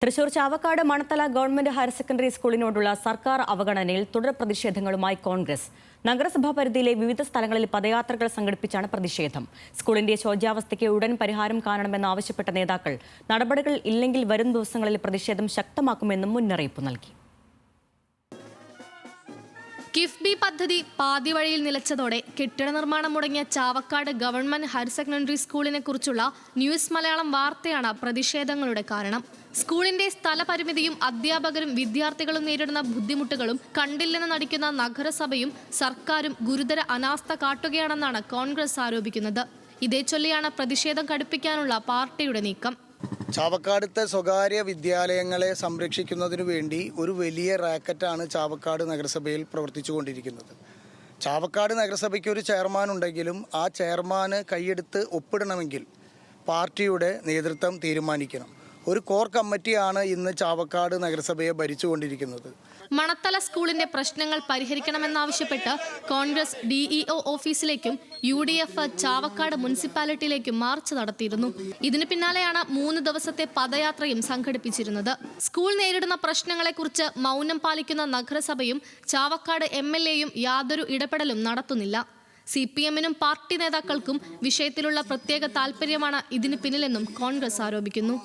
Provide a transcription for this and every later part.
Thrissur Chavakkad Manathala government higher secondary സ്കൂളിനോടുള്ള സർക്കാർ അവഗണനയിൽ തുടർ പ്രതിഷേധങ്ങളുമായി കോൺഗ്രസ്. നഗരസഭാ പരിധിയിലെ വിവിധ സ്ഥലങ്ങളിൽ പദയാത്രകൾ സംഘടിപ്പിച്ചാണ് പ്രതിഷേധം. സ്കൂളിന്റെ ശോച്യാവസ്ഥയ്ക്ക് ഉടൻ പരിഹാരം കാണണമെന്നാവശ്യപ്പെട്ട നേതാക്കൾ നടപടികൾ ഇല്ലെങ്കിൽ വരും ദിവസങ്ങളിൽ പ്രതിഷേധം ശക്തമാക്കുമെന്നും മുന്നറിയിപ്പ് നൽകി. കിഫ്ബി പദ്ധതി പാതിവഴിയിൽ നിലച്ചതോടെ കെട്ടിട നിർമ്മാണം മുടങ്ങിയ ചാവക്കാട് ഗവൺമെന്റ് ഹയർ സെക്കൻഡറി സ്കൂളിനെ കുറിച്ചുള്ള ന്യൂസ് മലയാളം വാർത്തയാണ് പ്രതിഷേധങ്ങളുടെ കാരണം. സ്കൂളിന്റെ സ്ഥലപരിമിതിയും അധ്യാപകരും വിദ്യാർത്ഥികളും നേരിടുന്ന ബുദ്ധിമുട്ടുകളും കണ്ടില്ലെന്ന് നടിക്കുന്ന നഗരസഭയും സർക്കാരും ഗുരുതര അനാസ്ഥ കാട്ടുകയാണെന്നാണ് കോൺഗ്രസ് ആരോപിക്കുന്നത്. ഇതേ ചൊല്ലിയാണ് പ്രതിഷേധം കടുപ്പിക്കാനുള്ള പാർട്ടിയുടെ നീക്കം. ചാവക്കാടത്തെ സ്വകാര്യ വിദ്യാലയങ്ങളെ സംരക്ഷിക്കുന്നതിനു വേണ്ടി ഒരു വലിയ റാക്കറ്റാണ് ചാവക്കാട് നഗരസഭയിൽ പ്രവർത്തിച്ചുകൊണ്ടിരിക്കുന്നത്. ചാവക്കാട് നഗരസഭയ്ക്ക് ഒരു ചെയർമാൻ ഉണ്ടെങ്കിലും ആ ചെയർമാന് കൈയെടുത്ത് ഒപ്പിടണമെങ്കിൽ പാർട്ടിയുടെ നേതൃത്വം തീരുമാനിക്കണം. ഒരു കോർ കമ്മിറ്റിയാണ് ഇന്ന് ചാവക്കാട് നഗരസഭയെ ഭരിച്ചുകൊണ്ടിരിക്കുന്നത്. മണത്തല സ്കൂളിന്റെ പ്രശ്നങ്ങൾ പരിഹരിക്കണമെന്നാവശ്യപ്പെട്ട് കോൺഗ്രസ് DEO ഓഫീസിലേക്കും UDF ചാവക്കാട് മുനിസിപ്പാലിറ്റിയിലേക്കും മാർച്ച് നടത്തിയിരുന്നു. ഇതിന് പിന്നാലെയാണ് 3 ദിവസത്തെ പദയാത്രയും സംഘടിപ്പിച്ചിരുന്നത്. സ്കൂൾ നേരിടുന്ന പ്രശ്നങ്ങളെക്കുറിച്ച് മൗനം പാലിക്കുന്ന നഗരസഭയും ചാവക്കാട് MLAയും യാതൊരു ഇടപെടലും നടത്തുന്നില്ല. CPMനും പാർട്ടി നേതാക്കൾക്കും വിഷയത്തിലുള്ള പ്രത്യേക താൽപര്യമാണ് ഇതിന് പിന്നിലെന്നും കോൺഗ്രസ് ആരോപിക്കുന്നു.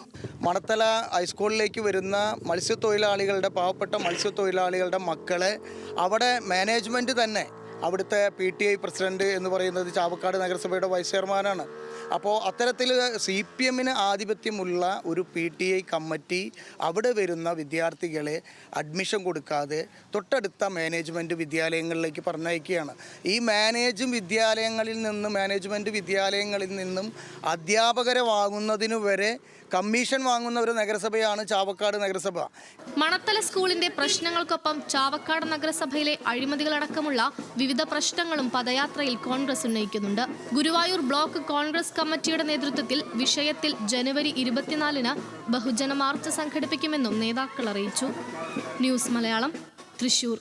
മണത്തല ഹൈസ്കൂളിലേക്ക് വരുന്ന മത്സ്യത്തൊഴിലാളികളുടെ പാവപ്പെട്ട മത്സ്യത്തൊഴിലാളികളുടെ മക്കളെ അവിടെ മാനേജ്മെൻറ്റ് തന്നെ, അവിടുത്തെ PTI പ്രസിഡന്റ് എന്ന് പറയുന്നത് ചാവക്കാട് നഗരസഭയുടെ വൈസ് ചെയർമാനാണ്. അപ്പോൾ അത്തരത്തിൽ CPMന് ആധിപത്യമുള്ള ഒരു PTI കമ്മിറ്റി അവിടെ വരുന്ന വിദ്യാർത്ഥികളെ അഡ്മിഷൻ കൊടുക്കാതെ തൊട്ടടുത്ത മാനേജ്മെൻറ്റ് വിദ്യാലയങ്ങളിലേക്ക് പറഞ്ഞയക്കുകയാണ്. ഈ മാനേജ്മെൻറ്റ് വിദ്യാലയങ്ങളിൽ നിന്നും അധ്യാപകരെ വാങ്ങുന്നതിനു വരെ കമ്മീഷൻ വാങ്ങുന്ന ഒരു നഗരസഭയാണ് ചാവക്കാട് നഗരസഭ. മണത്തല സ്കൂളിന്റെ പ്രശ്നങ്ങൾക്കൊപ്പം ചാവക്കാട് നഗരസഭയിലെ അഴിമതികളടക്കമുള്ള വിവിധ പ്രശ്നങ്ങളും പദയാത്രയിൽ കോൺഗ്രസ് ഉന്നയിക്കുന്നുണ്ട്. ഗുരുവായൂർ ബ്ലോക്ക് കോൺഗ്രസ് കമ്മിറ്റിയുടെ നേതൃത്വത്തിൽ വിഷയത്തിൽ ജനുവരി 24-ന് ബഹുജന മാർച്ച് സംഘടിപ്പിക്കുമെന്നും നേതാക്കൾ അറിയിച്ചു. ന്യൂസ് മലയാളം, തൃശൂർ.